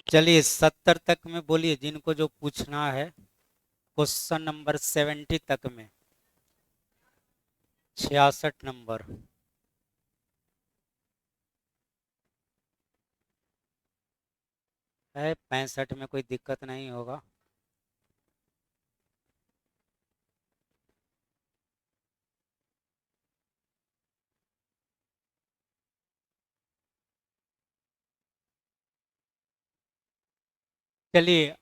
चलिए 70 तक में बोलिए जिनको जो पूछना है। क्वेश्चन नंबर 70 तक में 66 नंबर है। 65 में कोई दिक्कत नहीं होगा। चलिए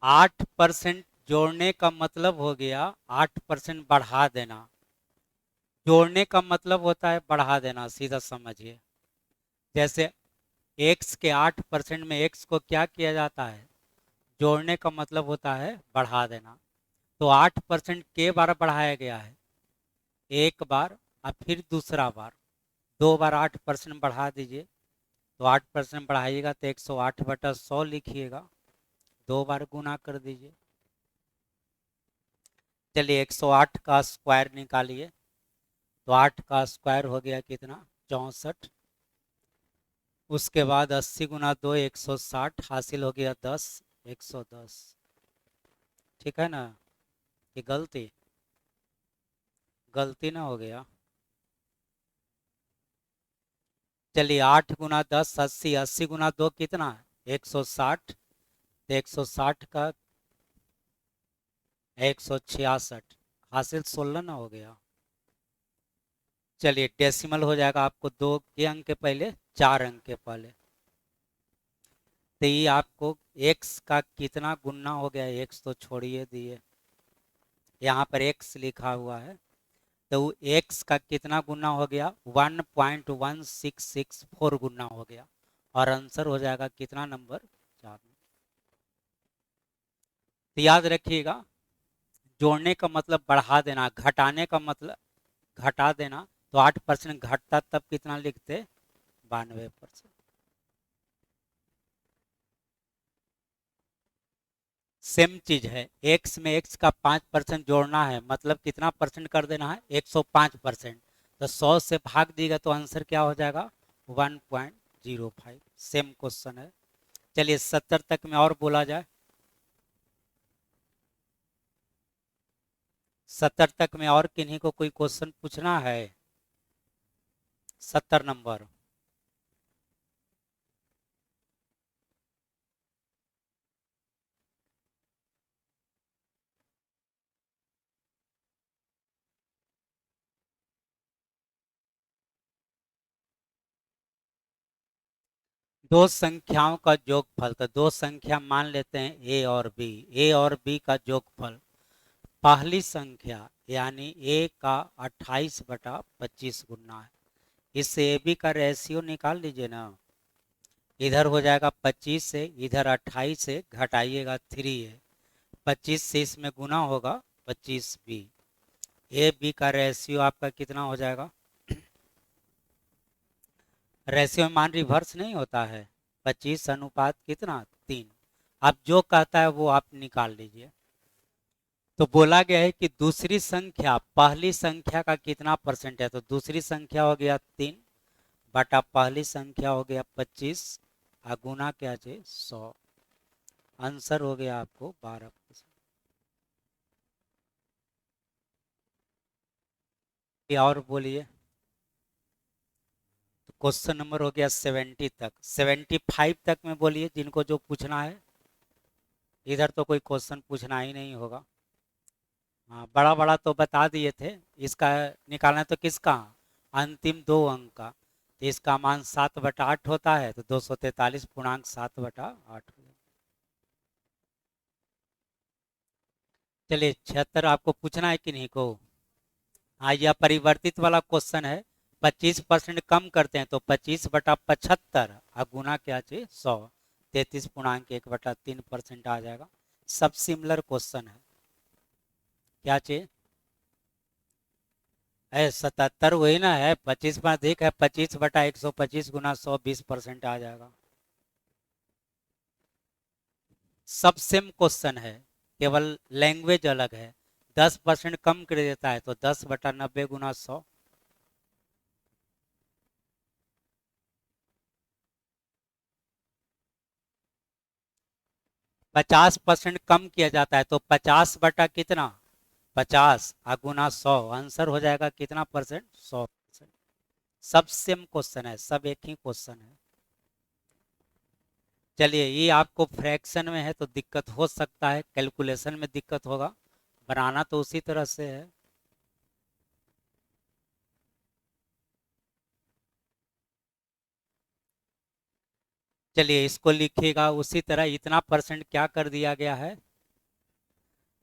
8% जोड़ने का मतलब हो गया 8% बढ़ा देना। जोड़ने का मतलब होता है बढ़ा देना, सीधा समझिए। जैसे x के 8% में x को क्या किया जाता है, जोड़ने का मतलब होता है बढ़ा देना। तो 8% के बार बढ़ाया गया है, एक बार और फिर दूसरा बार, दो बार 8% बढ़ा दीजिए। तो 8% बढ़ाइएगा तो 108/100 लिखिएगा, दो बार गुना कर दीजिए। चलिए 108 का स्क्वायर निकालिए। तो 8 का स्क्वायर हो गया कितना, 64। उसके बाद 80 गुना 2 160, हासिल हो गया 10, 110। ठीक है ना? ये गलती गलती ना हो गया। चलिए 8 गुना 10 80, 80 गुना 2 कितना है 160। तो 160 का 166, हासिल 16 ना हो गया। चलिए डेसिमल हो जाएगा आपको, दो के अंक के पहले, चार अंक के पहले। तो ये आपको x का कितना गुना हो गया, x तो छोड़िए दिए, यहाँ पर x लिखा हुआ है। तो x का कितना गुना हो गया, 1.1664 गुना हो गया। और आंसर हो जाएगा कितना नंबर, 4। तो याद रखिएगा, जोड़ने का मतलब बढ़ा देना, घटाने का मतलब घटा देना। तो 8% घटता तब कितना लिखते, 92%। सेम चीज है, x में x का 5% जोड़ना है, मतलब कितना परसेंट कर देना है, 105%। तो 100 से भाग दिएगा तो आंसर क्या हो जाएगा, 1.05। सेम क्वेश्चन है। चलिए 70 तक में और बोला जाए। 70 तक में और किन्हीं को कोई क्वेश्चन पूछना है? 70 नंबर। दो संख्याओं का जोगफल, तो दो संख्या मान लेते हैं ए और बी। ए और बी का जोगफल, पहली संख्या यानी ए का 28/25 गुना है। इससे ए बी का रेशियो निकाल लीजिए ना। इधर हो जाएगा 25 से, इधर 28 से घटाइएगा 3 है, 25 से इसमें गुना होगा 25b। ए बी का रेशियो आपका कितना हो जाएगा, रेशियो में मान रिवर्स नहीं होता है, 25 अनुपात कितना, 3। अब जो कहता है वो आप निकाल लीजिए। तो बोला गया है कि दूसरी संख्या पहली संख्या का कितना परसेंट है, तो दूसरी संख्या हो गया 3 बटा पहली संख्या हो गया 25, और गुना क्या चाहिए, 100। आंसर हो गया आपको 12%। और बोलिए। तो क्वेश्चन नंबर हो गया 70 तक, 75 तक में बोलिए जिनको जो पूछना है। इधर तो कोई क्वेश्चन पूछना ही नहीं होगा। हाँ, बड़ा बड़ा तो बता दिए थे। इसका निकालना तो किसका, अंतिम दो अंक का। तो इसका मान 7/8 होता है, तो 243.7/8 हो गया। चलिए 76 आपको पूछना है किन्हीं को? हाँ, यह परिवर्तित वाला क्वेश्चन है। 25% कम करते हैं तो 25/75, और गुना क्या चाहिए, 100। 33.1/3% आ जाएगा। सब सिमिलर क्वेश्चन है। क्या चाहिए, है 77, वही ना है, 25 में अधिक है, 25/125 गुना 100, 20% आ जाएगा। सब सेम क्वेश्चन है, केवल लैंग्वेज अलग है। 10% कम कर देता है तो 10/90 गुना 100। 50% कम किया जाता है, तो 50 बटा कितना, 50 गुना 100, आंसर हो जाएगा कितना परसेंट, 100%। सब सेम क्वेश्चन है, सब एक ही क्वेश्चन है। चलिए, ये आपको फ्रैक्शन में है तो दिक्कत हो सकता है, कैलकुलेशन में दिक्कत होगा, बनाना तो उसी तरह से है। चलिए, इसको लिखिएगा उसी तरह, इतना परसेंट क्या कर दिया गया है,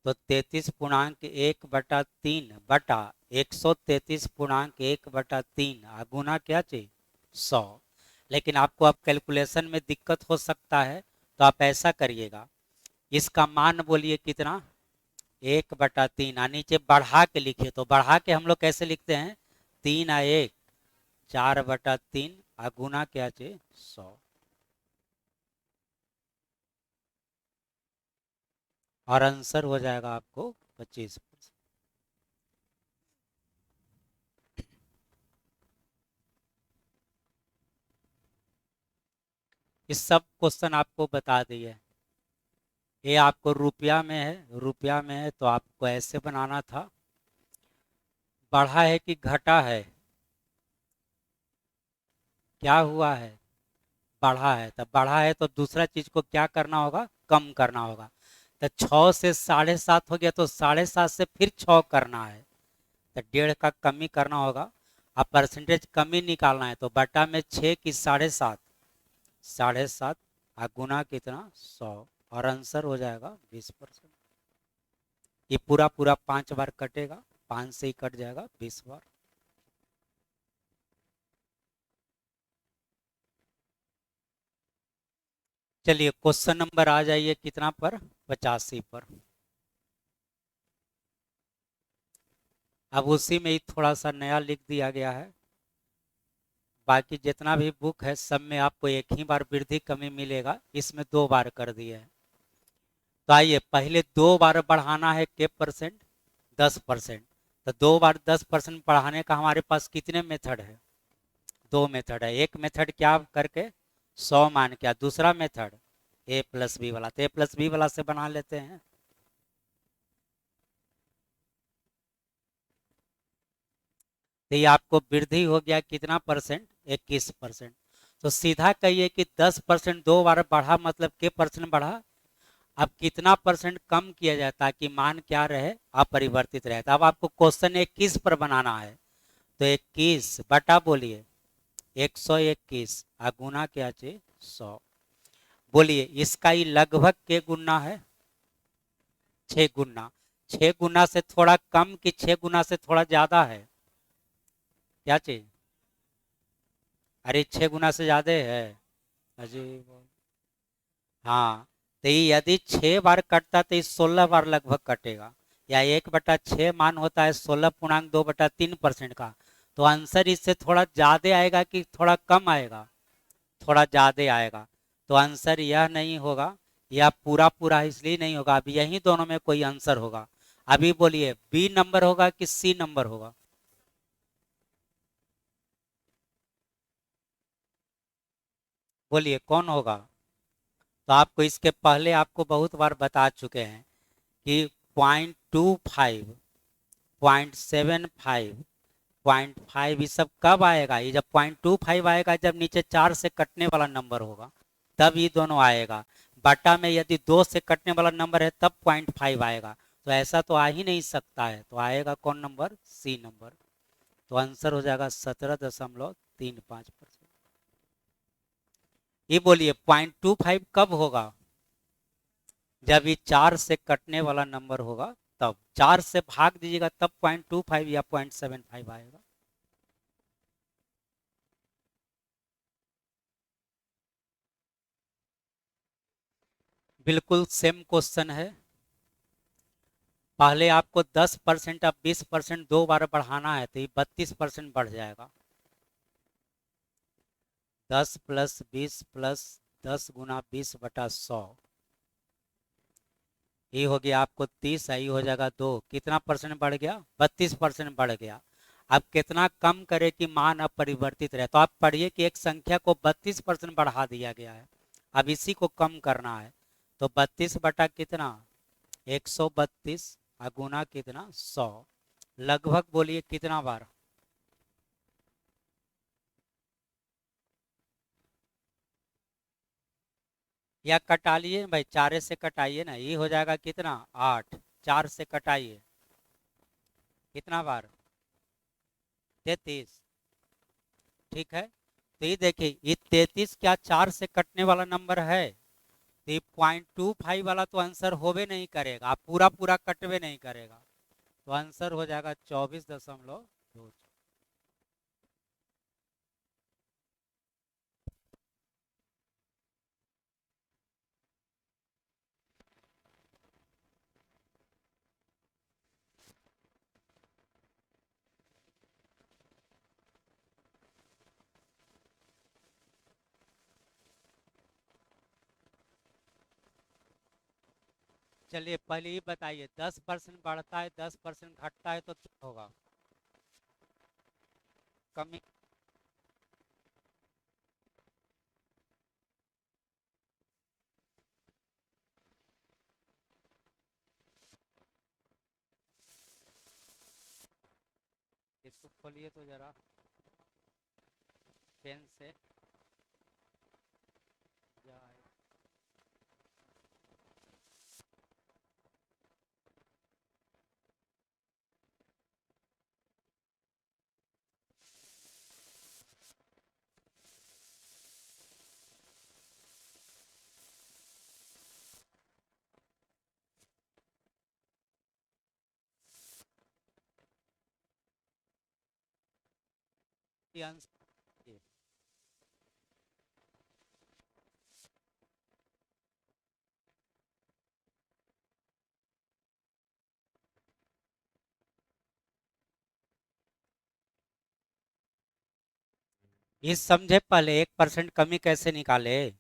तो 33.1/3 बटा 133.1/3 गुना क्या चाहिए, 100। लेकिन आपको अब कैलकुलेशन में दिक्कत हो सकता है, तो आप ऐसा करिएगा, इसका मान बोलिए कितना, 1/3, नीचे बढ़ा के लिखिए, तो बढ़ा के हम लोग कैसे लिखते हैं, 3 1 4/3 गुना क्या चाहिए, 100। और आंसर हो जाएगा आपको 25%। इस सब क्वेश्चन आपको बता दिए। ये आपको रुपया में है, रुपया में है तो आपको ऐसे बनाना था, बढ़ा है कि घटा है, क्या हुआ है, बढ़ा है, तब बढ़ा है तो दूसरा चीज को क्या करना होगा, कम करना होगा। तो 6 से 7.5 हो गया, तो 7.5 से फिर 6 करना है, तो 1.5 का कमी करना होगा। अब परसेंटेज कमी निकालना है, तो बटा में 6 की 7.5, 7.5 गुना कितना, 100, और आंसर हो जाएगा 20%। ये पूरा पूरा 5 बार कटेगा, 5 से ही कट जाएगा 20 बार। चलिए, क्वेश्चन नंबर आ जाइए कितना पर, 85 पर। अब उसी में ही थोड़ा सा नया लिख दिया गया है, बाकी जितना भी बुक है सब में आपको एक ही बार वृद्धि कमी मिलेगा, इसमें 2 बार कर दिए है। तो आइए, पहले 2 बार बढ़ाना है के परसेंट, 10%। तो 2 बार 10% बढ़ाने का हमारे पास कितने मेथड है, 2 मेथड है। एक मेथड क्या करके 100 मान के, दूसरा मेथड A+B वाला, तो A+B वाला से बना लेते हैं। तो ये आपको वृद्धि हो गया कितना परसेंट, 21%। तो सीधा कहिए कि 10% 2 बार बढ़ा, मतलब के परसेंट बढ़ा। अब कितना परसेंट कम किया जाए ताकि मान क्या रहे, अपरिवर्तित रहे। तो अब आपको क्वेश्चन 21 पर बनाना है, तो 21 बटा बोलिए 121 गुना क्या चाहिए, 100। बोलिए, इसका ही लगभग के गुना है, 6 गुना। 6 गुना से थोड़ा कम कि 6 गुना से थोड़ा ज्यादा है, क्या चाहिए, अरे 6 गुना से ज्यादा है, अजीब। हाँ, तो ये यदि 6 बार कटता तो ये 16 बार लगभग कटेगा, या 1/6 मान होता है 16.2/3% का। तो आंसर इससे थोड़ा ज्यादा आएगा कि थोड़ा कम आएगा, थोड़ा ज्यादा आएगा। तो आंसर यह नहीं होगा, यह पूरा पूरा इसलिए नहीं होगा, अब यही दोनों में कोई आंसर होगा। अभी बोलिए, बी नंबर होगा कि सी नंबर होगा, बोलिए कौन होगा। तो आपको इसके पहले आपको बहुत बार बता चुके हैं कि 0.25, 0.75, 0.5 ये सब कब आएगा, ये जब 0.25 आएगा, जब नीचे 4 से कटने वाला नंबर होगा, तब ये दोनों आएगा। बटा में यदि 2 से कटने वाला नंबर है तब 0.5 आएगा। तो ऐसा तो आ ही नहीं सकता है, तो आएगा कौन नंबर, सी नंबर। तो आंसर हो जाएगा 17.35%। ये बोलिए 0.25 कब होगा, जब ये 4 से कटने वाला नंबर होगा, तब 4 से भाग दीजिएगा तब 0.25 या 0.75 आएगा। बिल्कुल सेम क्वेश्चन है। पहले आपको 10%, अब 20% 2 बार बढ़ाना है, तो ये 32% बढ़ जाएगा। 10 + 20 + 10 गुना 20/100, ये हो गया आपको 30, ये हो जाएगा 2, कितना परसेंट बढ़ गया, 32% बढ़ गया। अब कितना कम करे कि मान अपरिवर्तित रहे, तो आप पढ़िए कि एक संख्या को 32% बढ़ा दिया गया है, अब इसी को कम करना है। तो 32 बटा कितना 132 गुना कितना 100, लगभग बोलिए कितना बार। या कटा लिए भाई, 4 से कटाइए ना, ये हो जाएगा कितना 8, 4 से कटाइए कितना बार 33। ठीक है, तो ये देखिए ये 33 क्या 4 से कटने वाला नंबर है, तो ये 0.25 वाला तो आंसर होवे नहीं करेगा, आप पूरा पूरा कटवे नहीं करेगा, तो आंसर हो जाएगा 24.2। चलिए पहले ये बताइए 10% बढ़ता है 10% घटता है तो क्या होगा, कमी। इसको खोलिए तो जरा पेन से जाए। ये आंसर इस समझे, पहले 1% कमी कैसे निकाले।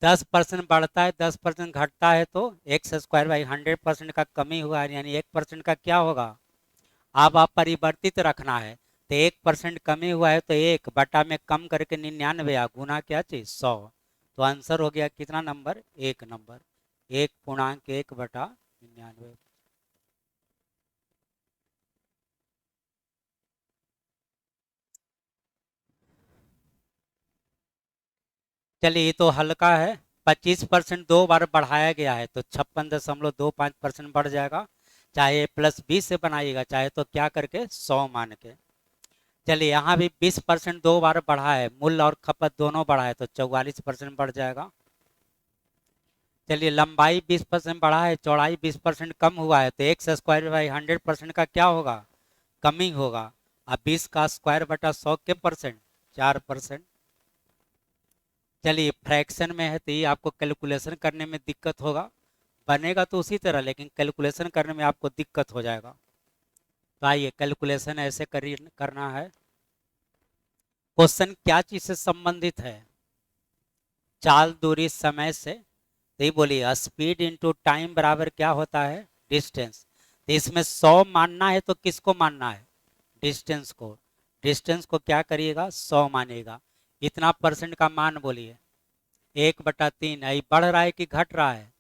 10% बढ़ता है 10% घटता है तो एक्स स्क्वायर बाई 100% का कमी हुआ है, यानी 1% का क्या होगा, अब आप परिवर्तित रखना है, तो 1% कमी हुआ है तो 1 बटा में कम करके 99 गुना क्या चीज 100, तो आंसर हो गया कितना नंबर 1 नंबर, 1.1 बटा 99। चलिए ये तो हल्का है, 25% 2 बार बढ़ाया गया है तो 56.25% बढ़ जाएगा, चाहे +20 से बनाइएगा चाहे तो क्या करके 100 मान के। चलिए यहाँ भी 20% 2 बार बढ़ा है, मूल्य और खपत दोनों बढ़ा है तो 44% बढ़ जाएगा। चलिए लंबाई 20% बढ़ा है, चौड़ाई 20% कम हुआ है तो एक्स स्क्वायर बाई 100% का क्या होगा, कमी होगा। अब 20 का स्क्वायर बटा 100 के परसेंट 4%। चलिए फ्रैक्शन में है तो ये आपको कैलकुलेशन करने में दिक्कत होगा, बनेगा तो उसी तरह लेकिन कैलकुलेशन करने में आपको दिक्कत हो जाएगा। तो आइए कैलकुलेशन ऐसे करिए, करना है। क्वेश्चन क्या चीज से संबंधित है, चाल दूरी समय से, तो ये बोलिए स्पीड इंटू टाइम बराबर क्या होता है डिस्टेंस, तो इसमें 100 मानना है तो किसको मानना है, डिस्टेंस को, डिस्टेंस को क्या करिएगा 100 मानिएगा। इतना परसेंट का मान बोलिए 1/3 है, बढ़ रहा है कि घट रहा है,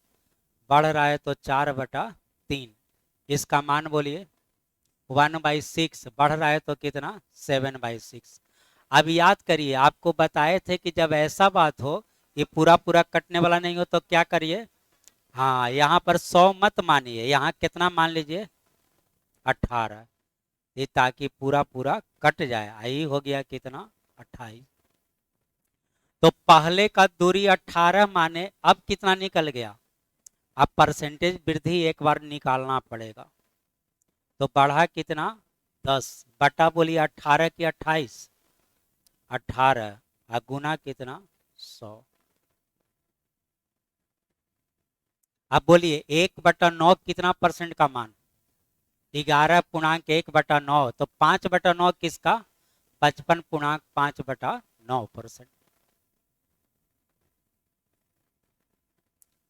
बढ़ रहा है तो 4/3, इसका मान बोलिए 1/6, बढ़ रहा है तो कितना 7/6। अब याद करिए आपको बताए थे कि जब ऐसा बात हो ये पूरा पूरा कटने वाला नहीं हो तो क्या करिए, हाँ यहाँ पर 100 मत मानिए, यहाँ कितना मान लीजिए 18, ये ताकि पूरा पूरा कट जाए, आई हो गया कितना 28। तो पहले का दूरी 18 माने अब कितना निकल गया, अब परसेंटेज वृद्धि एक बार निकालना पड़ेगा, तो बढ़ा कितना 10 बटा बोलिए 18 की 28, 18 गुना कितना 100। अब बोलिए 1/9 कितना परसेंट का मान, 11.1/9, तो 5/9 किसका 55.5/9%,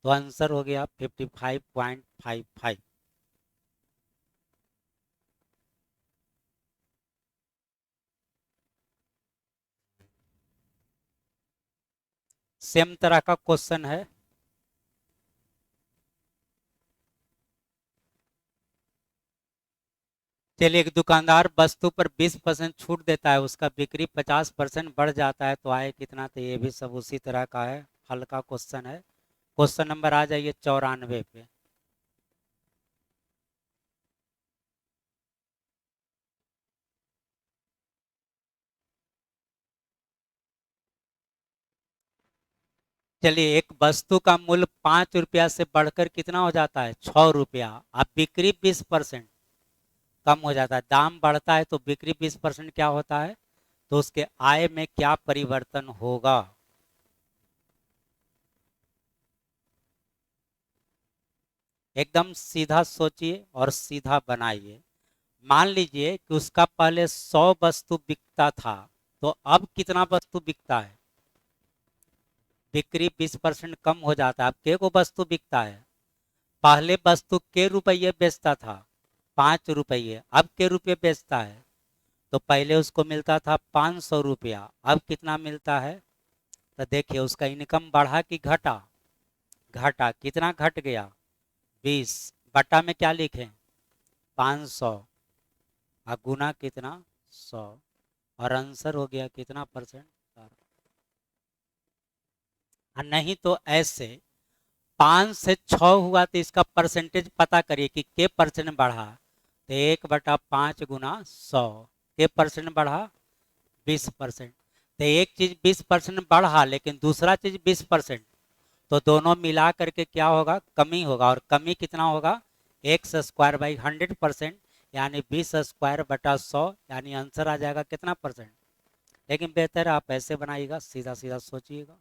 तो आंसर हो गया 55.55। सेम तरह का क्वेश्चन है, चलिए, एक दुकानदार वस्तु पर 20% छूट देता है, उसका बिक्री 50% बढ़ जाता है, तो आए कितना? तो ये भी सब उसी तरह का है, हल्का क्वेश्चन है। क्वेश्चन नंबर आ जाइए 94 पे। चलिए, एक वस्तु का मूल्य 5 रुपया से बढ़कर कितना हो जाता है? 6 रुपया। अब बिक्री 20% कम हो जाता है, दाम बढ़ता है तो बिक्री 20% क्या होता है? तो उसके आय में क्या परिवर्तन होगा? एकदम सीधा सोचिए और सीधा बनाइए। मान लीजिए कि उसका पहले 100 वस्तु बिकता था, तो अब कितना वस्तु बिकता है? बिक्री 20% कम हो जाता है, अब के को वस्तु बिकता है? पहले वस्तु के रुपये बेचता था, 5 रुपये, अब के रुपये बेचता है? तो पहले उसको मिलता था 500 रुपया, अब कितना मिलता है? तो देखिए, उसका इनकम बढ़ा कि घटा? घटा। कितना घट गया? 20। बटा में क्या लिखें? 500। और गुना कितना? 100। और आंसर हो गया कितना परसेंट? और नहीं तो ऐसे 5 से 6 हुआ तो इसका परसेंटेज पता करिए कि के परसेंट बढ़ा। तो 1/5 गुना 100, के परसेंट बढ़ा? 20%। तो एक चीज 20% बढ़ा, लेकिन दूसरा चीज 20%, तो दोनों मिला करके क्या होगा? कमी होगा। और कमी कितना होगा? x²/100%, यानी 20²/100, यानी आंसर आ जाएगा कितना परसेंट? लेकिन बेहतर है आप ऐसे बनाइएगा, सीधा सीधा सोचिएगा।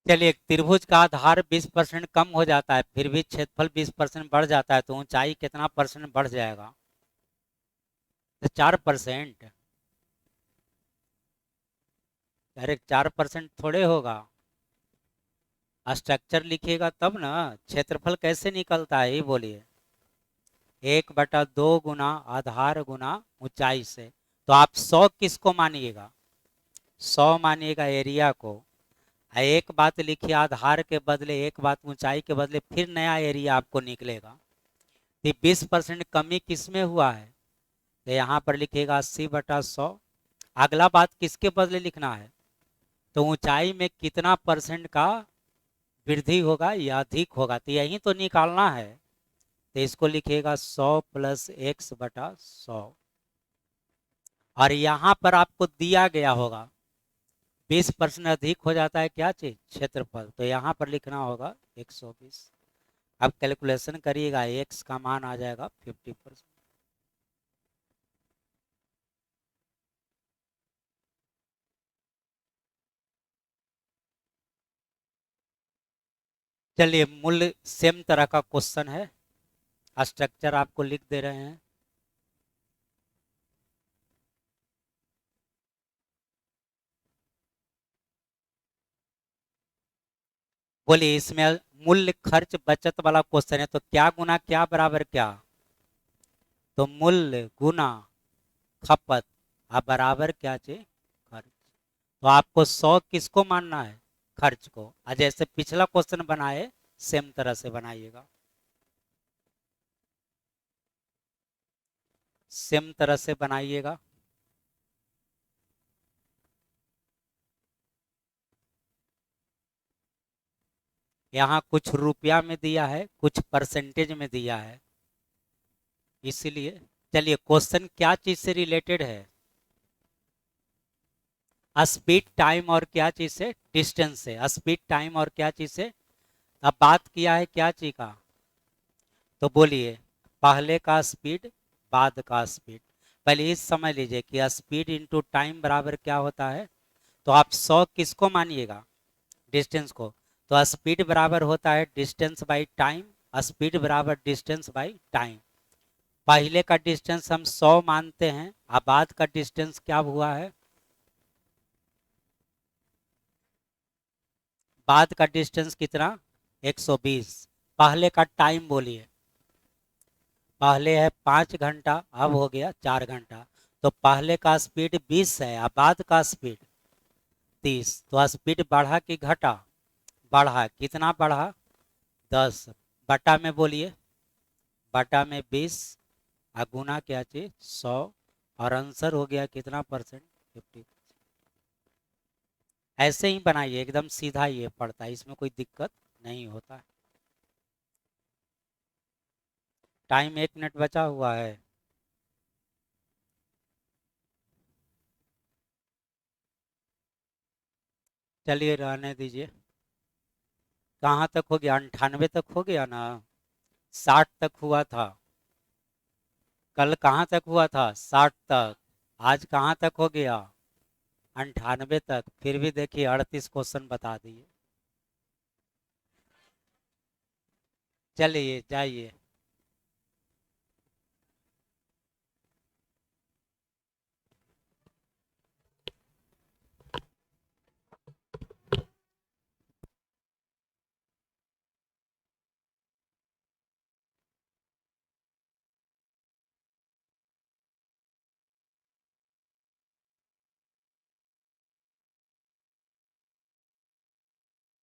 चलिए, एक त्रिभुज का आधार 20% कम हो जाता है, फिर भी क्षेत्रफल 20% बढ़ जाता है, तो ऊंचाई कितना परसेंट बढ़ जाएगा? तो 4%। अरे 4% थोड़े होगा, स्ट्रक्चर लिखिएगा तब ना। क्षेत्रफल कैसे निकलता है ये बोलिए? 1/2 गुना आधार गुना ऊंचाई से। तो आप 100 किसको मानिएगा? 100 मानिएगा एरिया को। एक बात लिखिए, आधार के बदले, एक बात ऊंचाई के बदले, फिर नया एरिया आपको निकलेगा। तो 20% कमी किस में हुआ है? तो यहाँ पर लिखिएगा 80/100। अगला बात किसके बदले लिखना है? तो ऊंचाई में कितना परसेंट का वृद्धि होगा या अधिक होगा, तो यही तो निकालना है। तो इसको लिखिएगा 100 + x/100। और यहाँ पर आपको दिया गया होगा 20% अधिक हो जाता है क्या चीज? क्षेत्रफल। तो यहाँ पर लिखना होगा 120। अब कैलकुलेशन करिएगा, x का मान आ जाएगा 50%। चलिए, मूल्य सेम तरह का क्वेश्चन है, स्ट्रक्चर आपको लिख दे रहे हैं। बोलिए, इसमें मूल्य खर्च बचत वाला क्वेश्चन है, तो क्या गुना क्या बराबर क्या? तो मूल्य गुना खपत, अब बराबर क्या चाहिए? खर्च। तो आपको 100 किसको मानना है? खर्च को। आज जैसे पिछला क्वेश्चन बनाए, सेम तरह से बनाइएगा, सेम तरह से बनाइएगा। यहाँ कुछ रुपया में दिया है, कुछ परसेंटेज में दिया है, इसीलिए। चलिए, क्वेश्चन क्या चीज से रिलेटेड है? स्पीड, टाइम और क्या चीज से? डिस्टेंस से। स्पीड, टाइम और क्या चीज से? अब बात किया है क्या चीज का? तो बोलिए, पहले का स्पीड, बाद का स्पीड। पहले इस समझ लीजिए कि स्पीड इंटू टाइम बराबर क्या होता है। तो आप 100 किसको मानिएगा? डिस्टेंस को। तो स्पीड बराबर होता है डिस्टेंस बाई टाइम। स्पीड बराबर डिस्टेंस बाई टाइम। पहले का डिस्टेंस हम 100 मानते हैं, अब बाद का डिस्टेंस क्या हुआ है? बाद का डिस्टेंस कितना? 120। पहले का टाइम बोलिए। पहले है 5 घंटा, अब हो गया 4 घंटा। तो पहले का स्पीड 20 है, अब बाद का स्पीड 30। तो स्पीड बढ़ा कि घटा? बढ़ा। कितना बढ़ा? 10 बटा में बोलिए, बटा में 20 और गुना क्या चाहिए 100, और आंसर हो गया कितना परसेंट 50। ऐसे ही बनाइए, एकदम सीधा ये पड़ता है, इसमें कोई दिक्कत नहीं होता है। टाइम 1 मिनट बचा हुआ है। चलिए रहने दीजिए। कहाँ तक हो गया, 98 तक हो गया ना, 60 तक हुआ था। कल कहाँ तक हुआ था, 60 तक। आज कहाँ तक हो गया, 98 तक। फिर भी देखिए 38 क्वेश्चन बता दिए। चलिए जाइए।